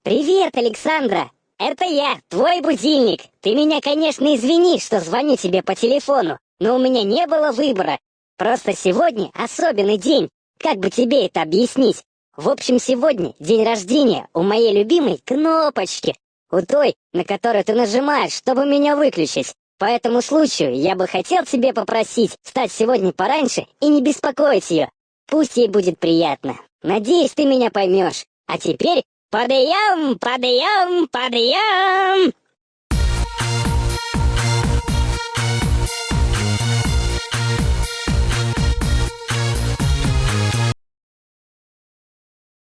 Привет, Александра! Это я, твой будильник. Ты меня, конечно, извини, что звоню тебе по телефону, но у меня не было выбора. Просто сегодня особенный день. Как бы тебе это объяснить? В общем, сегодня день рождения у моей любимой кнопочки. У той, на которую ты нажимаешь, чтобы меня выключить. По этому случаю я бы хотел тебе попросить встать сегодня пораньше и не беспокоить ее. Пусть ей будет приятно. Надеюсь, ты меня поймешь. А теперь подъем, подъем, подъем!